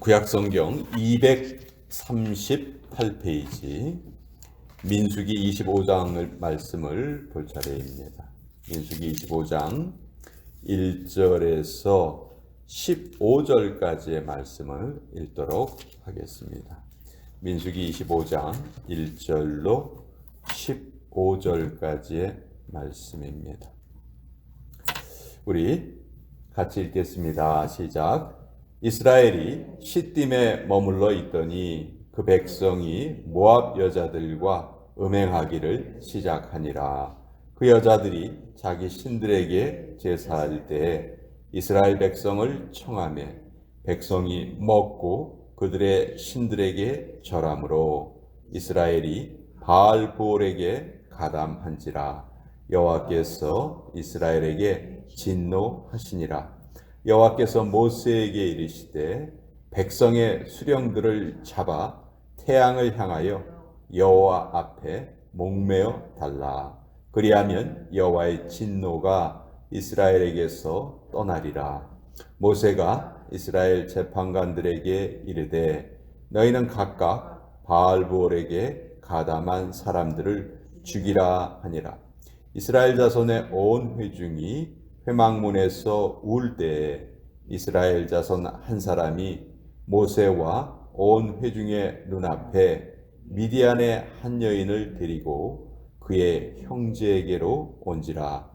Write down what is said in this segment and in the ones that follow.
구약성경 238페이지 민수기 25장 말씀을 볼 차례입니다. 민수기 25장 1절에서 15절까지의 말씀을 읽도록 하겠습니다. 민수기 25장 1절로 15절까지의 말씀입니다. 우리 같이 읽겠습니다. 시작. 이스라엘이 시딤에 머물러 있더니 그 백성이 모압 여자들과 음행하기를 시작하니라. 그 여자들이 자기 신들에게 제사할 때에 이스라엘 백성을 청하며 백성이 먹고 그들의 신들에게 절하므로 이스라엘이 바알보올에게 가담한지라. 여호와께서 이스라엘에게 진노하시니라. 여호와께서 모세에게 이르시되 백성의 수령들을 잡아 태양을 향하여 여호와 앞에 목매어 달라. 그리하면 여호와의 진노가 이스라엘에게서 떠나리라. 모세가 이스라엘 재판관들에게 이르되 너희는 각각 바알보올에게 가담한 사람들을 죽이라 하니라. 이스라엘 자손의 온 회중이 회막문에서 울 때에 이스라엘 자손 한 사람이 모세와 온 회중의 눈앞에 미디안의 한 여인을 데리고 그의 형제에게로 온지라.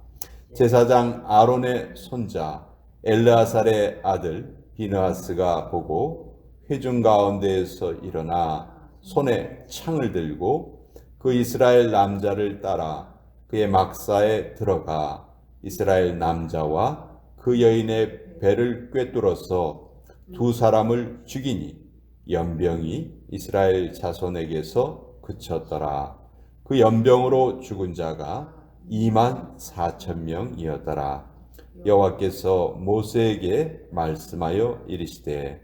제사장 아론의 손자 엘르아살의 아들 비느하스가 보고 회중 가운데에서 일어나 손에 창을 들고 그 이스라엘 남자를 따라 그의 막사에 들어가 이스라엘 남자와 그 여인의 배를 꿰뚫어서 두 사람을 죽이니 연병이 이스라엘 자손에게서 그쳤더라. 그 연병으로 죽은 자가 24,000명이었더라. 여호와께서 모세에게 말씀하여 이르시되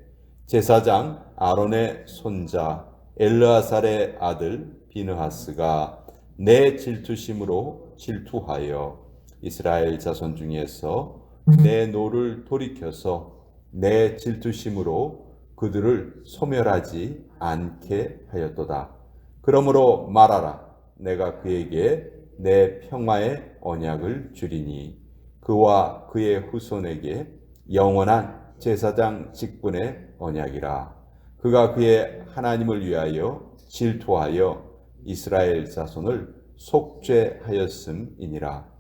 제사장 아론의 손자 엘르아살의 아들 비느하스가 내 질투심으로 질투하여 이스라엘 자손 중에서 내 노를 돌이켜서 내 질투심으로 그들을 소멸하지 않게 하였도다. 그러므로 말하라. 내가 그에게 내 평화의 언약을 주리니 그와 그의 후손에게 영원한 제사장 직분의 언약이라. 그가 그의 하나님을 위하여 질투하여 이스라엘 자손을 속죄하였음이니라.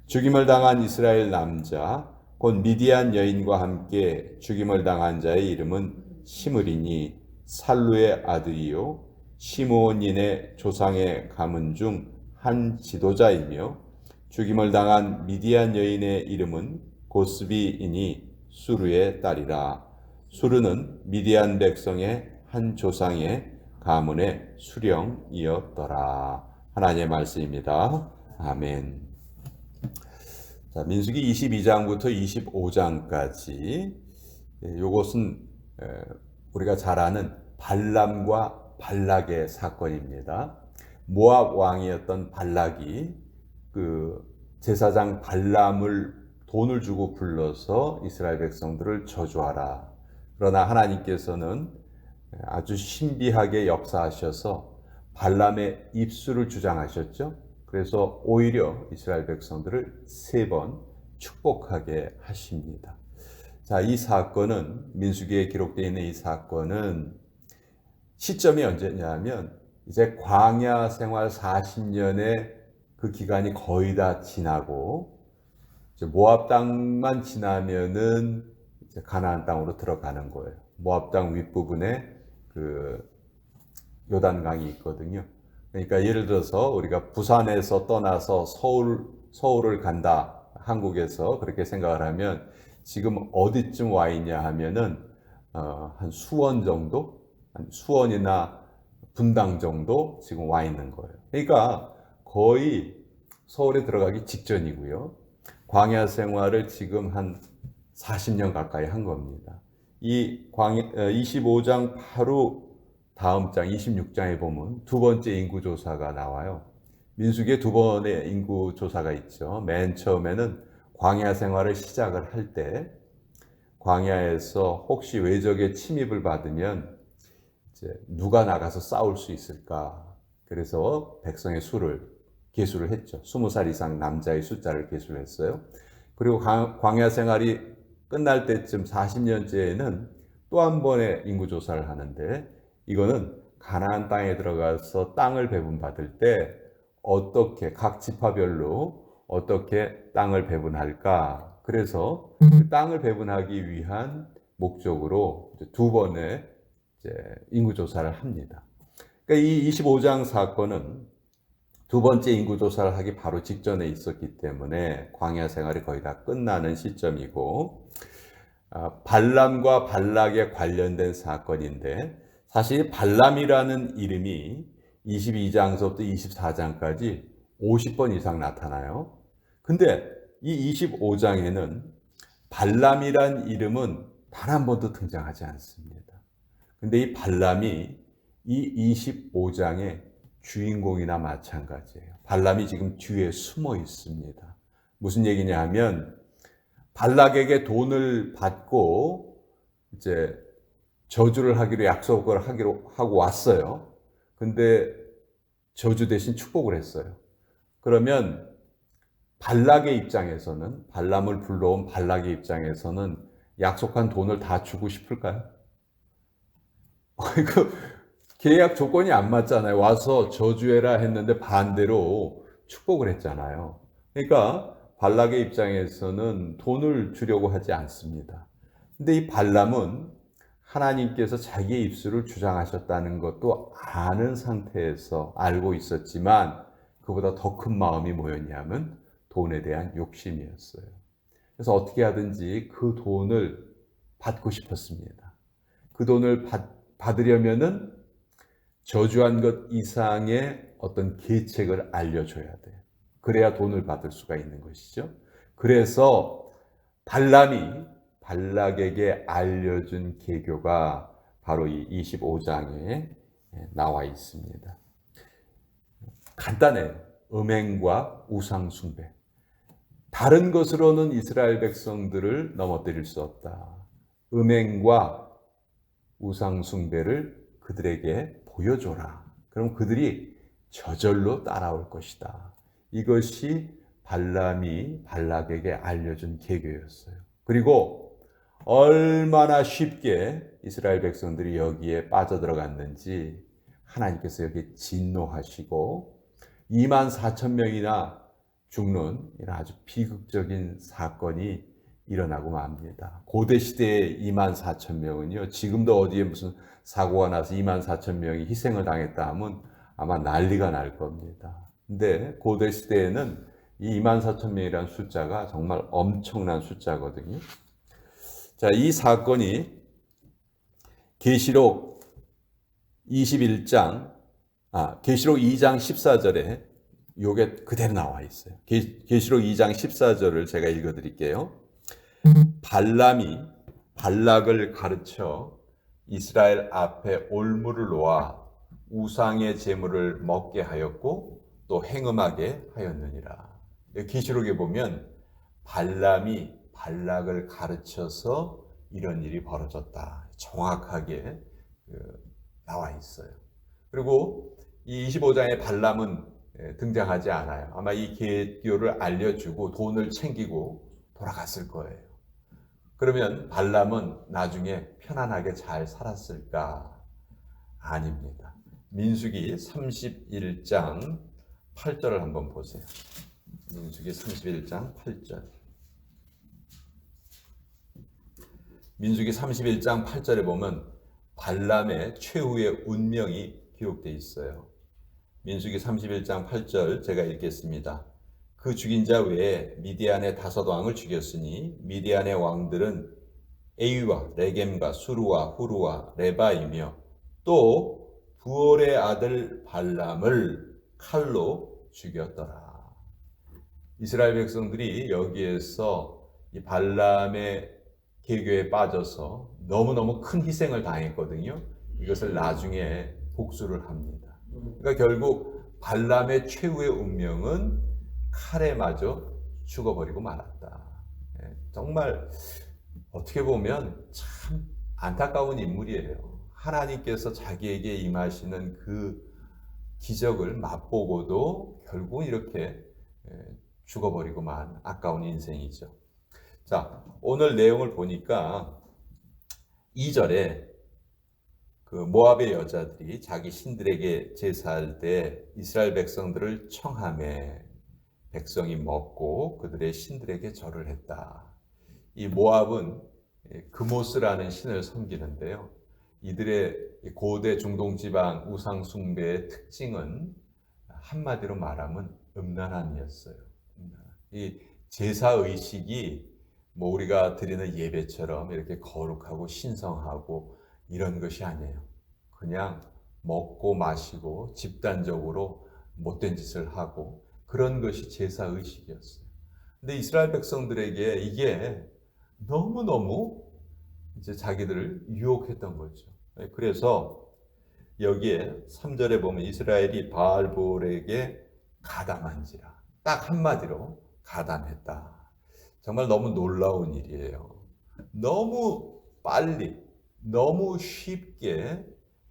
죽임을 당한 이스라엘 남자 곧 미디안 여인과 함께 죽임을 당한 자의 이름은 시므리니 살루의 아들이요 시므온인의 조상의 가문 중 한 지도자이며 죽임을 당한 미디안 여인의 이름은 고스비이니 수르의 딸이라. 수르는 미디안 백성의 한 조상의 가문의 수령이었더라. 하나님의 말씀입니다. 아멘. 자, 민수기 22장부터 25장까지 이것은 우리가 잘 아는 발람과 발락의 사건입니다. 모압 왕이었던 발락이 그 제사장 발람을 돈을 주고 불러서 이스라엘 백성들을 저주하라. 그러나 하나님께서는 아주 신비하게 역사하셔서 발람의 입술을 주장하셨죠. 그래서 오히려 이스라엘 백성들을 3번 축복하게 하십니다. 자, 이 사건은 민수기에 기록되어 있는 이 사건은 시점이 언제냐면 이제 광야 생활 40년의 그 기간이 거의 다 지나고 이제 모압 땅만 지나면은 이제 가나안 땅으로 들어가는 거예요. 모압 땅 윗부분에 그 요단강이 있거든요. 그러니까 예를 들어서 우리가 부산에서 떠나서 서울을 간다. 한국에서 그렇게 생각을 하면 지금 어디쯤 와 있냐 하면은 한 수원 정도? 수원이나 분당 정도 지금 와 있는 거예요. 그러니까 거의 서울에 들어가기 직전이고요. 광야 생활을 지금 한 40년 가까이 한 겁니다. 이 25장 바로 다음 장 26장에 보면 두 번째 인구조사가 나와요. 민수기에 두 번의 인구조사가 있죠. 맨 처음에는 광야 생활을 시작을 할 때 광야에서 혹시 외적의 침입을 받으면 이제 누가 나가서 싸울 수 있을까? 그래서 백성의 수를 계수를 했죠. 20살 이상 남자의 숫자를 계수를 했어요. 그리고 광야 생활이 끝날 때쯤 40년째에는 또 한 번의 인구조사를 하는데, 이거는 가나안 땅에 들어가서 땅을 배분받을 때 어떻게 각 지파별로 어떻게 땅을 배분할까? 그래서 그 땅을 배분하기 위한 목적으로 두 번의 인구조사를 합니다. 그러니까 이 25장 사건은 두 번째 인구조사를 하기 바로 직전에 있었기 때문에 광야 생활이 거의 다 끝나는 시점이고, 발람과 발락에 관련된 사건인데, 사실 발람이라는 이름이 22장서부터 24장까지 50번 이상 나타나요. 근데 이 25장에는 발람이란 이름은 단 한 번도 등장하지 않습니다. 근데 이 발람이 이 25장의 주인공이나 마찬가지예요. 발람이 지금 뒤에 숨어 있습니다. 무슨 얘기냐 하면, 발락에게 돈을 받고 이제 저주를 하기로 약속을 하고 왔어요. 근데 저주 대신 축복을 했어요. 그러면 발락의 입장에서는, 발람을 불러온 발락의 입장에서는 약속한 돈을 다 주고 싶을까요? 그 계약 조건이 안 맞잖아요. 와서 저주해라 했는데 반대로 축복을 했잖아요. 그러니까 발락의 입장에서는 돈을 주려고 하지 않습니다. 근데 이 발람은 하나님께서 자기의 입술을 주장하셨다는 것도 아는 상태에서 알고 있었지만, 그보다 더 큰 마음이 뭐였냐면 돈에 대한 욕심이었어요. 그래서 어떻게 하든지 그 돈을 받고 싶었습니다. 그 돈을 받으려면은 저주한 것 이상의 어떤 계책을 알려줘야 돼요. 그래야 돈을 받을 수가 있는 것이죠. 그래서 발람이 발락에게 알려준 계교가 바로 이 25장에 나와 있습니다. 간단해요. 음행과 우상 숭배. 다른 것으로는 이스라엘 백성들을 넘어뜨릴 수 없다. 음행과 우상 숭배를 그들에게 보여줘라. 그럼 그들이 저절로 따라올 것이다. 이것이 발람이 발락에게 알려준 계교였어요. 그리고 얼마나 쉽게 이스라엘 백성들이 여기에 빠져들어갔는지 하나님께서 여기에 진노하시고 24,000명이나 죽는 이런 아주 비극적인 사건이 일어나고 맙니다. 고대 시대의 24,000명은요, 지금도 어디에 무슨 사고가 나서 24,000명이 희생을 당했다 하면 아마 난리가 날 겁니다. 근데 고대 시대에는 이 24,000명이라는 숫자가 정말 엄청난 숫자거든요. 자, 이 사건이 계시록 2장 14절에 요게 그대로 나와 있어요. 계시록 2장 14절을 제가 읽어 드릴게요. 발람이 발락을 가르쳐 이스라엘 앞에 올무를 놓아 우상의 제물을 먹게 하였고 또 행음하게 하였느니라. 계시록에 보면 발람이 발락을 가르쳐서 이런 일이 벌어졌다. 정확하게 나와 있어요. 그리고 이 25장에 발람은 등장하지 않아요. 아마 이 계교를 알려주고 돈을 챙기고 돌아갔을 거예요. 그러면 발람은 나중에 편안하게 잘 살았을까? 아닙니다. 민수기 31장 8절을 한번 보세요. 민수기 31장 8절. 민수기 31장 8절에 보면 발람의 최후의 운명이 기록되어 있어요. 민수기 31장 8절 제가 읽겠습니다. 그 죽인 자 외에 미디안의 5왕을 죽였으니 미디안의 왕들은 에위와 레겜과 수루와 후루와 레바이며 또 부올의 아들 발람을 칼로 죽였더라. 이스라엘 백성들이 여기에서 이 발람의 계교에 빠져서 너무너무 큰 희생을 당했거든요. 이것을 나중에 복수를 합니다. 그러니까 결국 발람의 최후의 운명은 칼에 맞아 죽어버리고 말았다. 정말 어떻게 보면 참 안타까운 인물이에요. 하나님께서 자기에게 임하시는 그 기적을 맛보고도 결국 이렇게 죽어버리고만 아까운 인생이죠. 자, 오늘 내용을 보니까 2절에 그 모압의 여자들이 자기 신들에게 제사할 때 이스라엘 백성들을 청함에 백성이 먹고 그들의 신들에게 절을 했다. 이 모압은 그모스라는 신을 섬기는데요. 이들의 고대 중동 지방 우상 숭배의 특징은 한마디로 말하면 음란함이었어요. 이 제사 의식이 뭐 우리가 드리는 예배처럼 이렇게 거룩하고 신성하고 이런 것이 아니에요. 그냥 먹고 마시고 집단적으로 못된 짓을 하고 그런 것이 제사 의식이었어요. 근데 이스라엘 백성들에게 이게 너무너무 이제 자기들을 유혹했던 거죠. 그래서 여기에 3절에 보면 이스라엘이 바알볼에게 가담한지라. 딱 한마디로 가담했다. 정말 너무 놀라운 일이에요. 너무 빨리, 너무 쉽게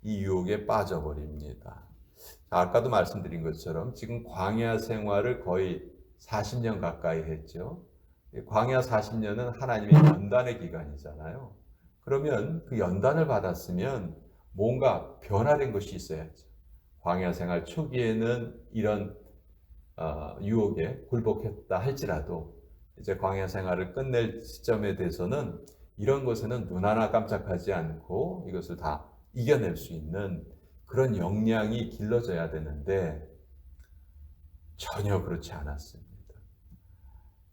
이 유혹에 빠져버립니다. 아까도 말씀드린 것처럼 지금 광야 생활을 거의 40년 가까이 했죠. 광야 40년은 하나님의 연단의 기간이잖아요. 그러면 그 연단을 받았으면 뭔가 변화된 것이 있어야죠. 광야 생활 초기에는 이런 유혹에 굴복했다 할지라도 이제 광야 생활을 끝낼 시점에 대해서는 이런 것에는 눈 하나 깜짝하지 않고 이것을 다 이겨낼 수 있는 그런 역량이 길러져야 되는데 전혀 그렇지 않았습니다.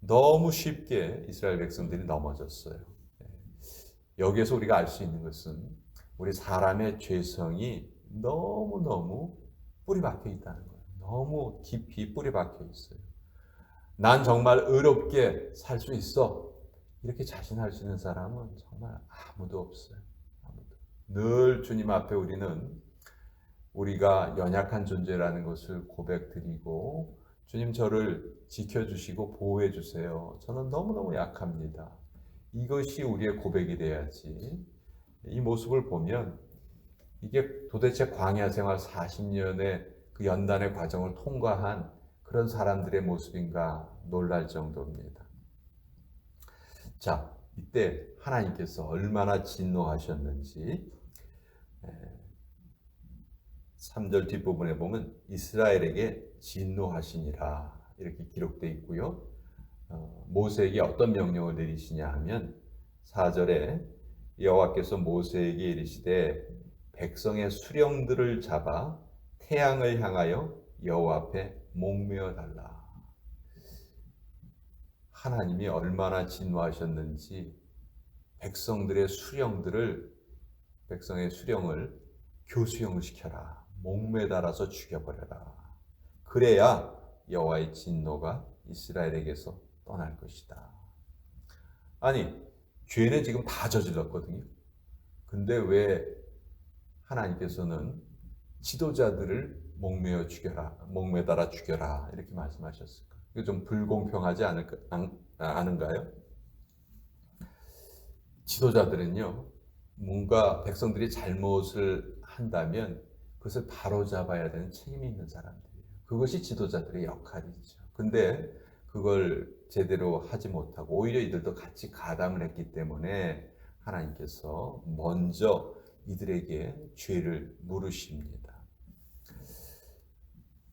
너무 쉽게 이스라엘 백성들이 넘어졌어요. 여기에서 우리가 알 수 있는 것은 우리 사람의 죄성이 너무너무 뿌리 박혀 있다는 거예요. 너무 깊이 뿌리 박혀 있어요. 난 정말 의롭게 살 수 있어. 이렇게 자신할 수 있는 사람은 정말 아무도 없어요. 아무도. 늘 주님 앞에 우리가 연약한 존재라는 것을 고백드리고 주님 저를 지켜주시고 보호해 주세요. 저는 너무너무 약합니다. 이것이 우리의 고백이 돼야지. 이 모습을 보면 이게 도대체 광야 생활 40년의 그 연단의 과정을 통과한 그런 사람들의 모습인가 놀랄 정도입니다. 자, 이때 하나님께서 얼마나 진노하셨는지 3절 뒷부분에 보면 이스라엘에게 진노하시니라 이렇게 기록되어 있고요. 모세에게 어떤 명령을 내리시냐 하면 4절에 여호와께서 모세에게 이르시되 백성의 수령들을 잡아 태양을 향하여 여호와 앞에 목매어 달라. 하나님이 얼마나 진노하셨는지 백성의 수령을 교수형을 시켜라. 목매 달아서 죽여버려라. 그래야 여호와의 진노가 이스라엘에게서 떠날 것이다. 아니, 죄는 지금 다 저질렀거든요. 근데 왜 하나님께서는 지도자들을 목매어 죽여라, 목매달아 죽여라 이렇게 말씀하셨을까? 이거 좀 불공평하지 않은가요? 지도자들은요, 뭔가 백성들이 잘못을 한다면 그것을 바로잡아야 되는 책임이 있는 사람들이에요. 그것이 지도자들의 역할이죠. 근데 그걸 제대로 하지 못하고 오히려 이들도 같이 가담을 했기 때문에 하나님께서 먼저 이들에게 죄를 물으십니다.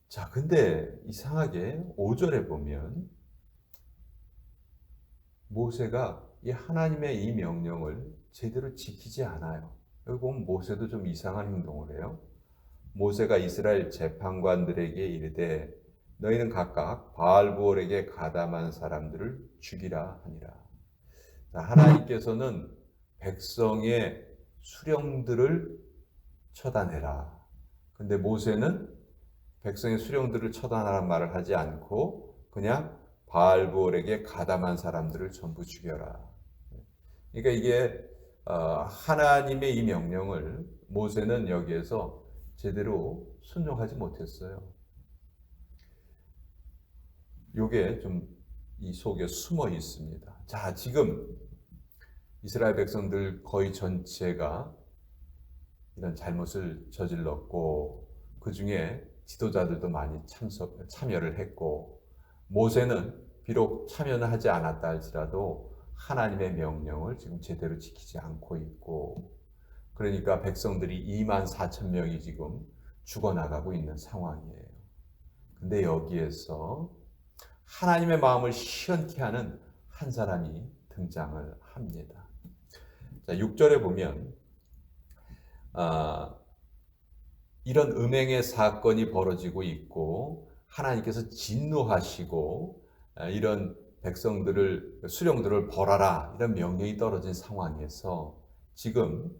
자, 근데 이상하게 5절에 보면 모세가 이 하나님의 이 명령을 제대로 지키지 않아요. 여기 보면 모세도 좀 이상한 행동을 해요. 모세가 이스라엘 재판관들에게 이르되 너희는 각각 바알부올에게 가담한 사람들을 죽이라 하니라. 자, 하나님께서는 백성의 수령들을 처단해라. 근데 모세는 백성의 수령들을 처단하라는 말을 하지 않고 그냥 바알부올에게 가담한 사람들을 전부 죽여라. 그러니까 이게 하나님의 이 명령을 모세는 여기에서 제대로 순종하지 못했어요. 이게 좀 이 속에 숨어 있습니다. 자, 지금 이스라엘 백성들 거의 전체가 이런 잘못을 저질렀고 그 중에 지도자들도 많이 참여를 했고 모세는 비록 참여는 하지 않았다 할지라도 하나님의 명령을 지금 제대로 지키지 않고 있고 그러니까 백성들이 2만 4천 명이 지금 죽어나가고 있는 상황이에요. 근데 여기에서 하나님의 마음을 시원케 하는 한 사람이 등장을 합니다. 자, 6절에 보면 이런 음행의 사건이 벌어지고 있고 하나님께서 진노하시고 이런 백성들을 수령들을 벌하라 이런 명령이 떨어진 상황에서 지금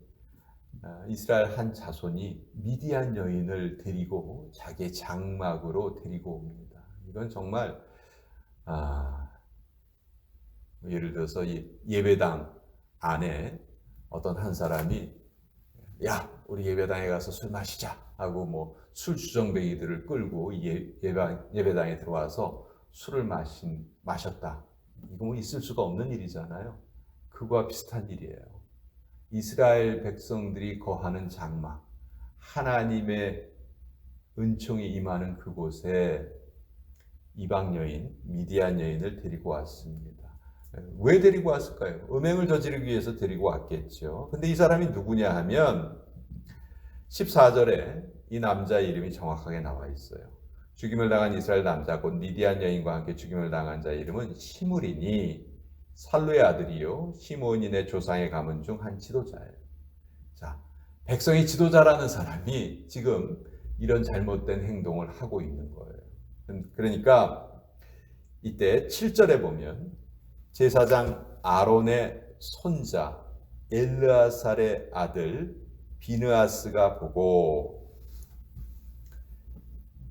이스라엘 한 자손이 미디안 여인을 데리고 자기의 장막으로 데리고 옵니다. 이건 정말 예를 들어서 이 예배당 안에 어떤 한 사람이 야 우리 예배당에 가서 술 마시자 하고 뭐 술 주정뱅이들을 끌고 예배당에 들어와서 술을 마셨다. 이거 뭐 있을 수가 없는 일이잖아요. 그거와 비슷한 일이에요. 이스라엘 백성들이 거하는 장막, 하나님의 은총이 임하는 그곳에 이방 여인, 미디안 여인을 데리고 왔습니다. 왜 데리고 왔을까요? 음행을 저지르기 위해서 데리고 왔겠죠. 근데 이 사람이 누구냐 하면 14절에 이 남자 이름이 정확하게 나와 있어요. 죽임을 당한 이스라엘 남자 곧 미디안 여인과 함께 죽임을 당한 자의 이름은 시므리니 살루의 아들이요 시므온인의 조상의 가문 중 한 지도자예요. 자, 백성의 지도자라는 사람이 지금 이런 잘못된 행동을 하고 있는 거예요. 그러니까 이때 7절에 보면 제사장 아론의 손자 엘르아살의 아들 비느하스가 보고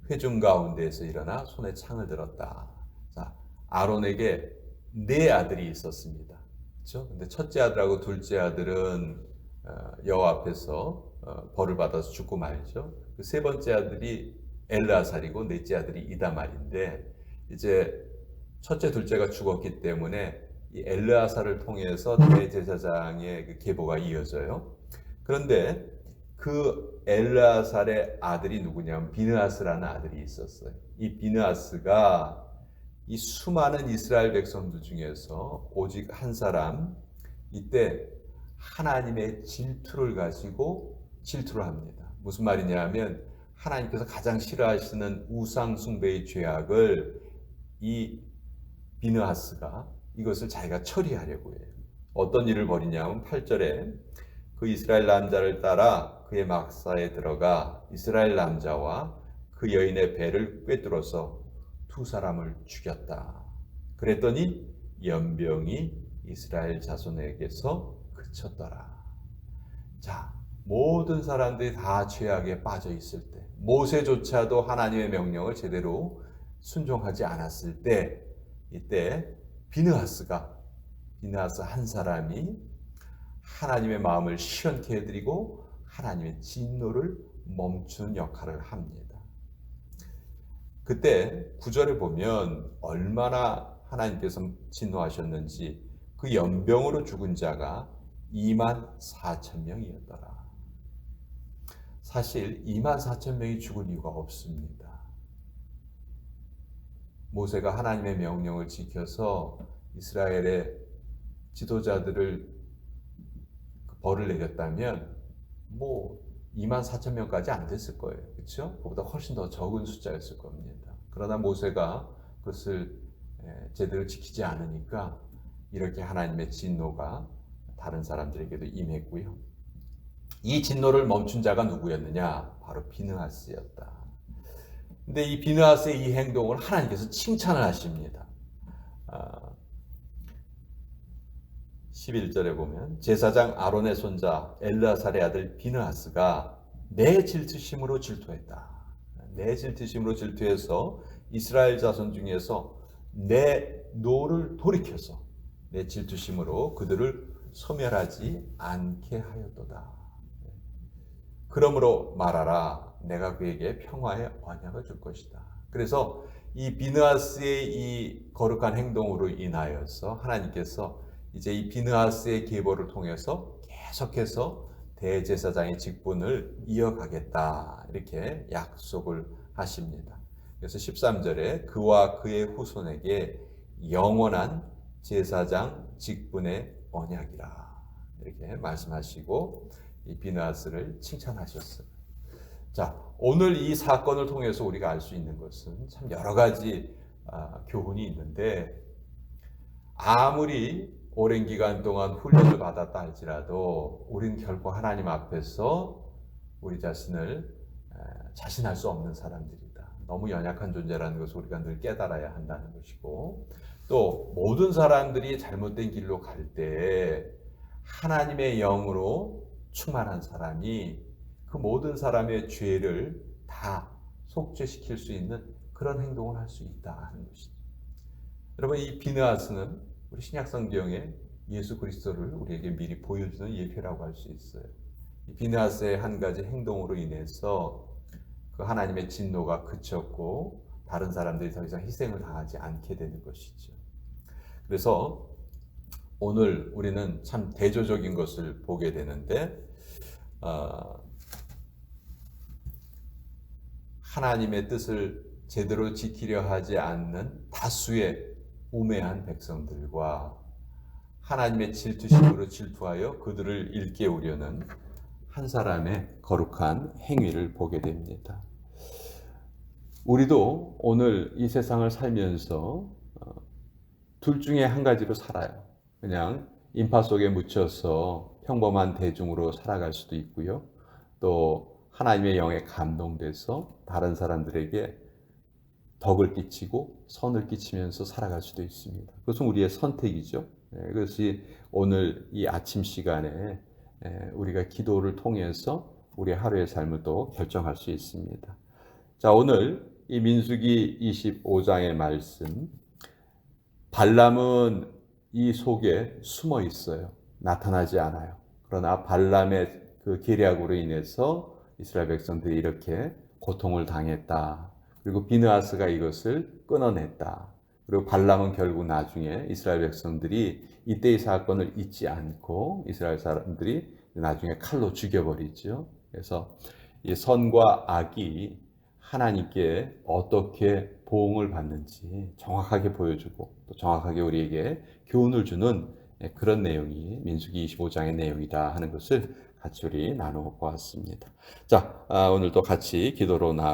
회중 가운데에서 일어나 손에 창을 들었다. 자, 아론에게 4 아들이 있었습니다. 그렇죠? 근데 첫째 아들하고 둘째 아들은 여호와 앞에서 벌을 받아서 죽고 말죠. 그 3번째 아들이 엘르아살이고 넷째 아들이 이다말인데 이제 첫째, 둘째가 죽었기 때문에 이 엘르아살을 통해서 대제사장의 그 계보가 이어져요. 그런데 그 엘르아살의 아들이 누구냐면 비느하스라는 아들이 있었어요. 이 비느하스가 이 수많은 이스라엘 백성들 중에서 오직 한 사람 이때 하나님의 질투를 가지고 질투를 합니다. 무슨 말이냐 하면 하나님께서 가장 싫어하시는 우상 숭배의 죄악을 이 비느하스가 이것을 자기가 처리하려고 해요. 어떤 일을 벌이냐면 8절에 그 이스라엘 남자를 따라 그의 막사에 들어가 이스라엘 남자와 그 여인의 배를 꿰뚫어서 2 사람을 죽였다. 그랬더니 연병이 이스라엘 자손에게서 그쳤더라. 자, 모든 사람들이 다 죄악에 빠져 있을 때 모세조차도 하나님의 명령을 제대로 순종하지 않았을 때 이때 비느하스 한 사람이 하나님의 마음을 시원케 해드리고 하나님의 진노를 멈추는 역할을 합니다. 그때 9절에 보면 얼마나 하나님께서 진노하셨는지 그 연병으로 죽은 자가 2만 4천 명이었더라. 사실 2만 4천 명이 죽을 이유가 없습니다. 모세가 하나님의 명령을 지켜서 이스라엘의 지도자들을 벌을 내렸다면 뭐 2만 4천 명까지 안 됐을 거예요. 그렇죠? 그보다 훨씬 더 적은 숫자였을 겁니다. 그러나 모세가 그것을 제대로 지키지 않으니까 이렇게 하나님의 진노가 다른 사람들에게도 임했고요. 이 진노를 멈춘 자가 누구였느냐? 바로 비느하스였다. 근데 이 비느하스의 이 행동을 하나님께서 칭찬을 하십니다. 11절에 보면 제사장 아론의 손자 엘르아살의 아들 비느하스가 내 질투심으로 질투했다. 내 질투심으로 질투해서 이스라엘 자손 중에서 내 노를 돌이켜서 내 질투심으로 그들을 소멸하지 않게 하였도다. 그러므로 말하라. 내가 그에게 평화의 언약을 줄 것이다. 그래서 이 비느하스의 이 거룩한 행동으로 인하여서 하나님께서 이제 이 비느하스의 계보를 통해서 계속해서 대제사장의 직분을 이어가겠다 이렇게 약속을 하십니다. 그래서 13절에 그와 그의 후손에게 영원한 제사장 직분의 언약이라 이렇게 말씀하시고 이 비느하스를 칭찬하셨어요. 자, 오늘 이 사건을 통해서 우리가 알 수 있는 것은 참 여러 가지 교훈이 있는데, 아무리 오랜 기간 동안 훈련을 받았다 할지라도 우리는 결코 하나님 앞에서 우리 자신을 자신할 수 없는 사람들이다. 너무 연약한 존재라는 것을 우리가 늘 깨달아야 한다는 것이고, 또 모든 사람들이 잘못된 길로 갈 때 하나님의 영으로 충만한 사람이 그 모든 사람의 죄를 다 속죄시킬 수 있는 그런 행동을 할 수 있다 하는 것이죠. 여러분, 이 비느하스는 우리 신약성경에 예수 그리스도를 우리에게 미리 보여주는 예표라고 할 수 있어요. 이 비느하스의 한 가지 행동으로 인해서 그 하나님의 진노가 그쳤고 다른 사람들이 더 이상 희생을 당하지 않게 되는 것이죠. 그래서 오늘 우리는 참 대조적인 것을 보게 되는데, 하나님의 뜻을 제대로 지키려 하지 않는 다수의 우매한 백성들과 하나님의 질투심으로 질투하여 그들을 일깨우려는 한 사람의 거룩한 행위를 보게 됩니다. 우리도 오늘 이 세상을 살면서 둘 중에 한 가지로 살아요. 그냥 인파 속에 묻혀서 평범한 대중으로 살아갈 수도 있고요. 또 하나님의 영에 감동돼서 다른 사람들에게 덕을 끼치고 선을 끼치면서 살아갈 수도 있습니다. 그것은 우리의 선택이죠. 그것이 오늘 이 아침 시간에 우리가 기도를 통해서 우리의 하루의 삶을 또 결정할 수 있습니다. 자, 오늘 이 민수기 25장의 말씀, 발람은 이 속에 숨어 있어요. 나타나지 않아요. 그러나 발람의 그 계략으로 인해서 이스라엘 백성들이 이렇게 고통을 당했다. 그리고 비느하스가 이것을 끊어냈다. 그리고 발람은 결국 나중에 이스라엘 백성들이 이때의 사건을 잊지 않고 이스라엘 사람들이 나중에 칼로 죽여버리죠. 그래서 이 선과 악이 하나님께 어떻게 보응을 받는지 정확하게 보여주고 또 정확하게 우리에게 교훈을 주는 그런 내용이 민수기 25장의 내용이다 하는 것을 같이 우리 나누어 보았습니다. 자, 오늘도 같이 기도로